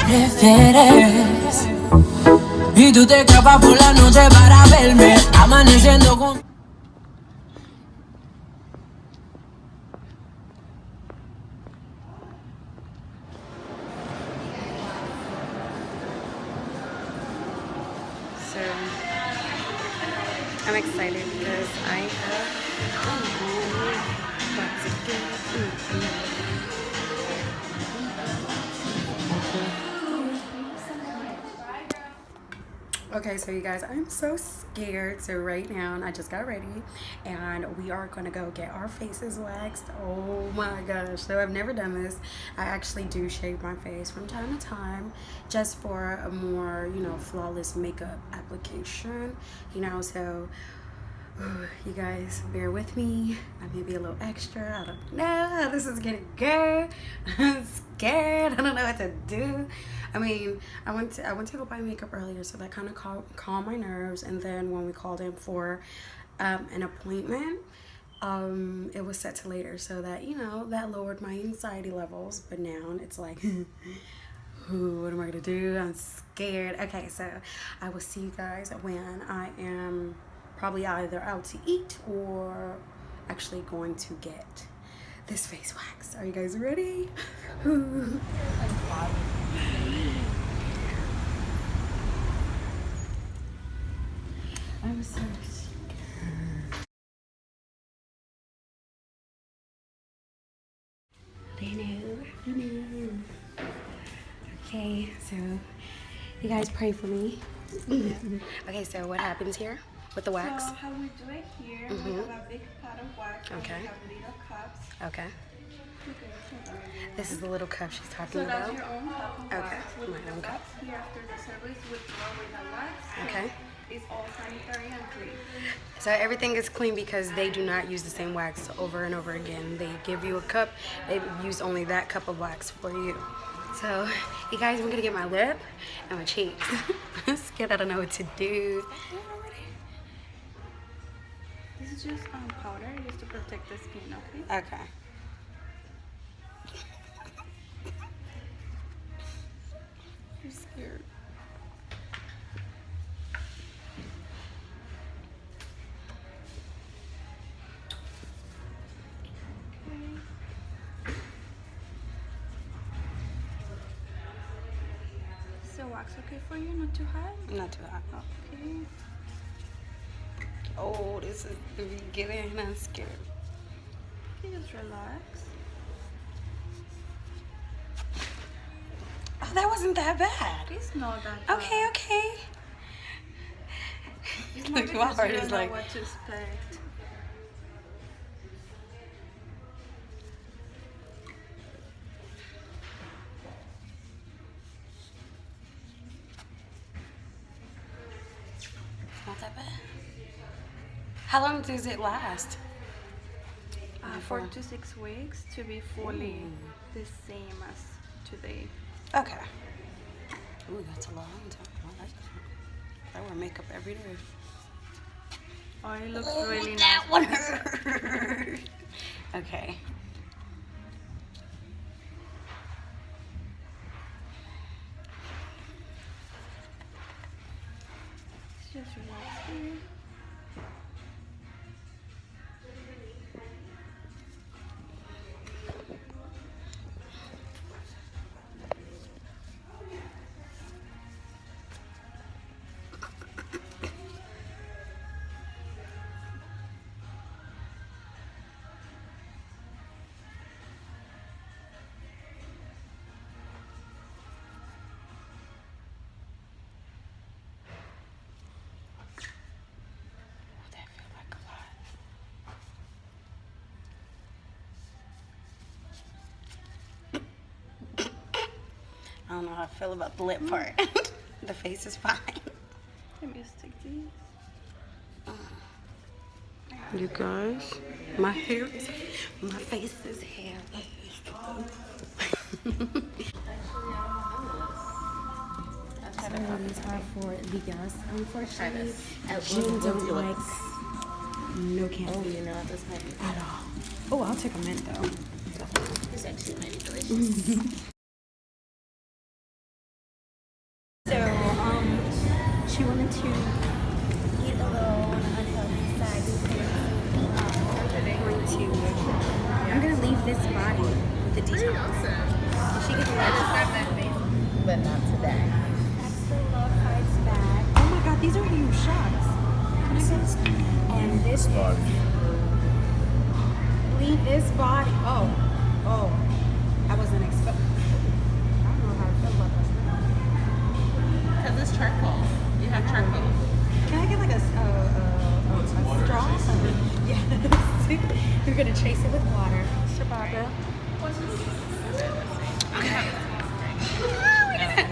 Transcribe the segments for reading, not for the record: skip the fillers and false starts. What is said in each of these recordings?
prefieres. Y tú te escapas por la noche para verme amaneciendo con... So I'm excited because I have lots of good. Okay, so you guys, I'm so scared. So right now, I just got ready and we are gonna go get our faces waxed. Oh my gosh. So I've never done this. I actually do shave my face from time to time just for a more, you know, flawless makeup application, you know, so you guys bear with me. I may be a little extra. I don't know how this is gonna go. I'm scared. I don't know what to do. I mean, I went to go buy makeup earlier, so that kind of calmed my nerves. And then when we called in for an appointment, it was set to later, so that, you know, that lowered my anxiety levels. But now it's like, ooh, what am I gonna do? I'm scared. Okay, so I will see you guys when I am probably either out to eat or actually going to get this face wax. Are you guys ready? I'm so scared. They know. Okay, so you guys pray for me. Okay, so what happens here with the wax? So how we do it here, we have a big pot of wax. Okay. We have little cups. Okay. This is the little cup she's talking So about. that's your own cup of Okay, wax. With my the own cup. cups here after the service, we throw away the wax. So Okay. it's all sanitary and clean. So everything is clean because they do not use the same wax over and over again. They give you a cup, they use only that cup of wax for you. So, you guys, I'm gonna get my lip and my cheeks. I'm scared, I don't know what to do. This is just powder, just to protect the skin, okay? Okay. I'm scared. So wax okay for you? Not too hot? Not too hot. Okay. Oh, this is the beginning and I'm scared. Okay, just relax. Oh, that wasn't that bad. It's not that bad. Okay. It's not My because heart you is don't know like... what to expect. Not that bad. How long does it last? 4 to 6 weeks to be fully the same as today. Okay. Ooh, that's a long time. I like that. I wear makeup every day. Oh, it looks really nice. That one hurt. Okay. Just relax here. I don't know how I feel about the lip part. The face is fine. Let me stick these. You guys, my face is hair. These are for the guests. Unfortunately, Jim don't like no candy. Oh, you know, this might be at all. Oh, I'll take a mint though. This actually might be delicious. going to eat a little on the unhealthy side because I'm going to leave this body with the details. And she gets that face. But not today. That's the Love Fights bag. Oh my god, these are huge shots. And this Body. leave this body. Oh. I wasn't expecting. I don't know how to feel about this. Because it's charcoal. You have charcoal. Can I get like a straw? Yes. You're gonna chase it with water. Mr. Barbara.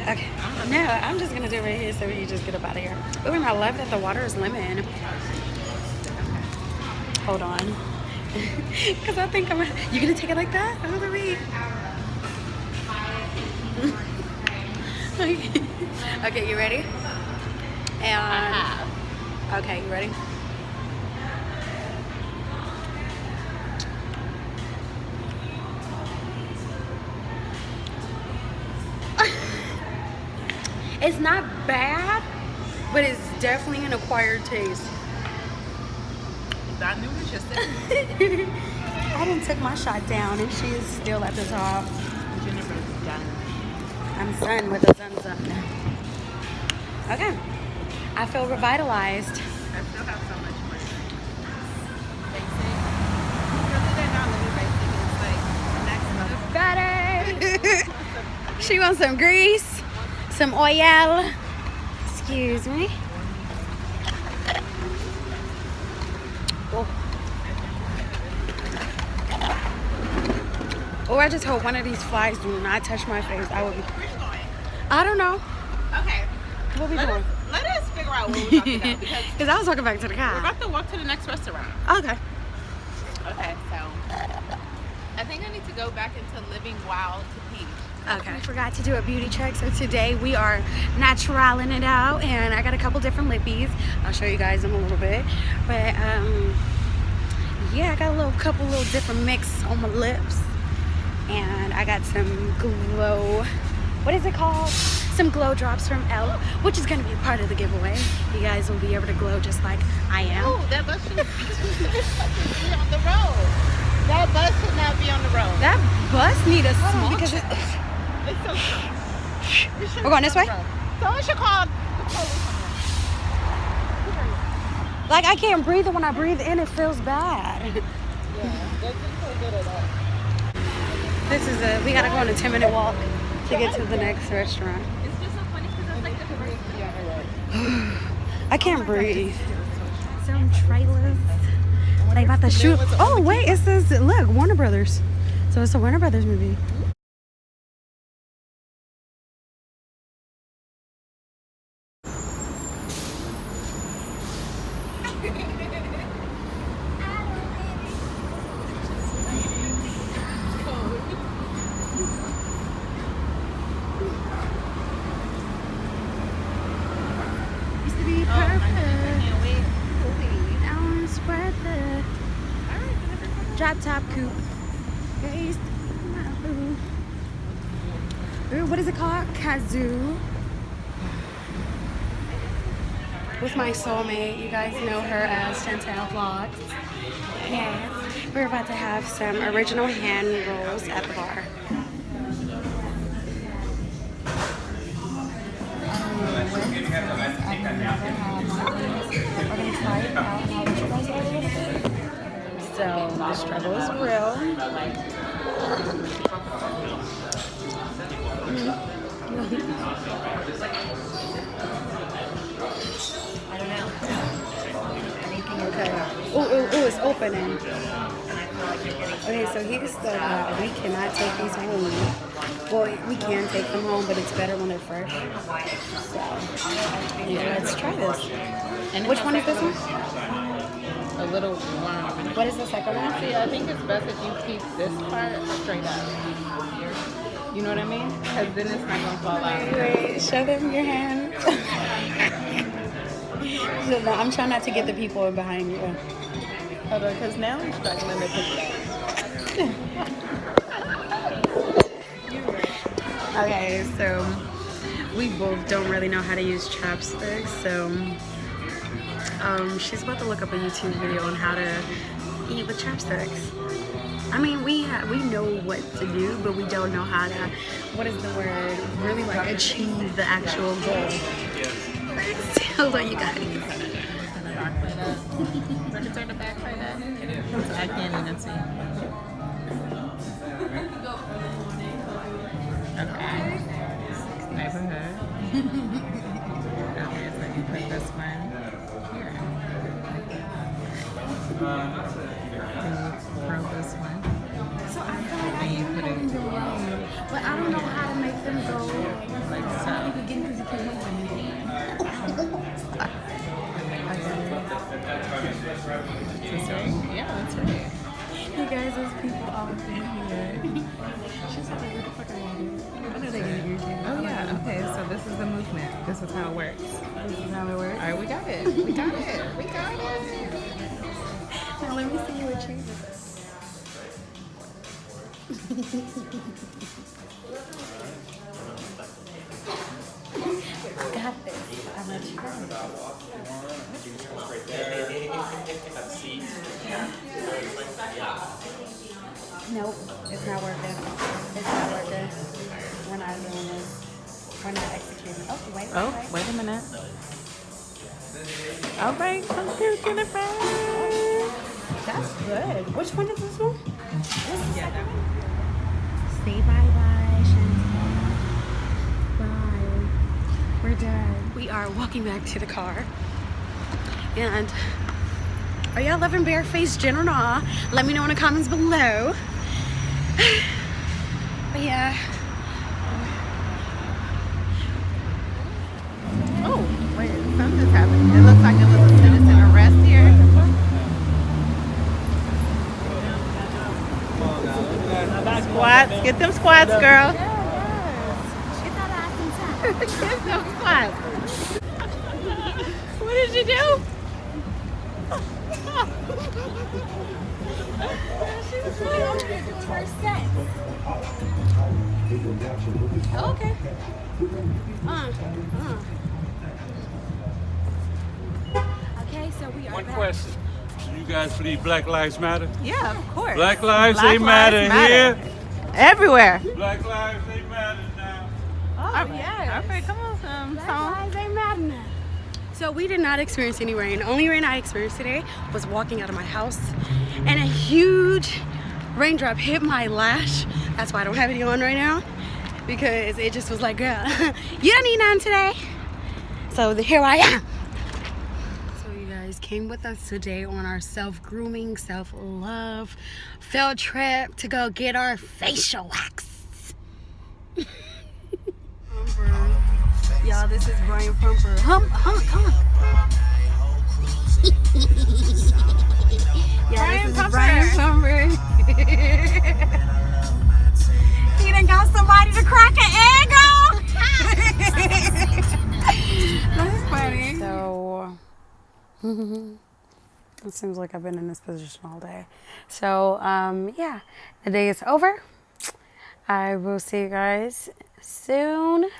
Okay. No, I'm just gonna do it right here so you just get up out of here. Oh, and I love that the water is lemon. Hold on. Because I think you gonna take it like that? Oh, the read. Okay, you ready? And okay, you ready? It's not bad, but it's definitely an acquired taste. Is that nutritious? I didn't took my shot down, and she is still at the top. Jennifer's done. I'm done with the thumbs up now. Okay, I feel revitalized. I still have so much more. Basic. Because they're not living basic. It's like next Got it. She wants some grease, some oil. Excuse me. Oh, I just hope one of these flies do not touch my face. I would be. I don't know. Okay. What we doing? Let us figure out what we're talking about Because I was walking back to the we're car. about to walk to the next restaurant. Okay. Okay, so I think I need to go back into living wild to pee. Okay. We forgot to do a beauty check, so today we are naturaling it out, and I got a couple different lippies. I'll show you guys them a little bit, but yeah, I got a couple little different mix on my lips, and I got some glow. What is it called? Some glow drops from Elle, which is going to be a part of the giveaway. You guys will be able to glow just like I am. Oh, that bus should be on the road. That bus should not be on the road. That bus need a small because It's so strong. It should We're going be this on way? the road. Someone should call the police. like I can't breathe, and when I breathe in, it feels bad. Yeah, that's just so good at that. We gotta go on a 10-minute walk to get to the next restaurant. It's just so funny because that's like the first. I can't breathe. Some trailers. They about to shoot. Oh wait, it says look, Warner Brothers. So it's a Warner Brothers movie. Used to be perfect. Ounce worth of drop top coupe. Based Ooh, what is it called? Kazoo. With my soulmate. You guys know her as Chantell Vlogs. Yes. We're about to have some original hand rolls at the bar. We're gonna try it out and I'll let you guys know a little bit. So the struggle is real. I don't know. Okay. Oh, it's opening. Okay, so here's the we cannot take these home. Well, we can take them home, but it's better when they're fresh. So, yeah, let's try this. And Which one is this one? A little worm. What is the second one? See, I think it's best if you keep this part straight up. You know what I mean? Because then it's not going to fall out. Wait, show them your hand. No, I'm trying not to get the people behind you. Hold on, because now I'm struggling to pick it up. Okay, so we both don't really know how to use chapsticks, so she's about to look up a YouTube video on how to eat with chapsticks. I mean, we know what to do, but we don't know how to, what is the word, really like achieve the actual goal. Hold on, you guys. Turn the back like that. I can't even see. Okay. Neighborhood. Okay, so you put this one here. Then you throw this one. So I feel like And you put it but I don't know how to make them go. like so. This right? Yeah, that's right. You guys, there's people all up in here. She's like, where the fuck are you? I know they get irritated. Oh yeah, okay, so this is the movement. This is how it works. This is how it works. Alright, we got it. We got it. We got it. Now let me see what you got this. I'm gonna try it. Nope, it's not working. It's not working. We're not doing this. We're not executing. Oh, wait. Oh, wait a minute. Alright, come through to the front. That's good. Which one is this one? Say bye-bye, Chantell. Bye. We're done. We are walking back to the car. And are y'all loving barefaced gin or not? Let me know in the comments below. But yeah. Oh, wait, something's happening. It looks like it was a citizen arrest here. Squats, get them squats, girl. Get that ass inside. Get them squats. What did you do? She's really over here doing her set. Oh, okay. Okay, so we are One back. question. Do you guys believe Black Lives Matter? Yeah, of course. Black lives, Black they matter lives here. Everywhere. Black lives, they matter now. Oh, yeah. Okay, come on, song. So we did not experience any rain. Only rain I experienced today was walking out of my house, and a huge raindrop hit my lash. That's why I don't have it on right now, because it just was like, girl, you don't need none today. So here I am. So you guys came with us today on our self-grooming, self-love field trip to go get our facial wax. Y'all, this is Brian Pumper. Come on. Yeah, this is Brian Pumper. He done got somebody to crack an egg on. That's funny. So, it seems like I've been in this position all day. So, yeah, the day is over. I will see you guys soon.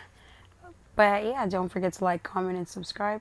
But yeah, don't forget to like, comment, and subscribe.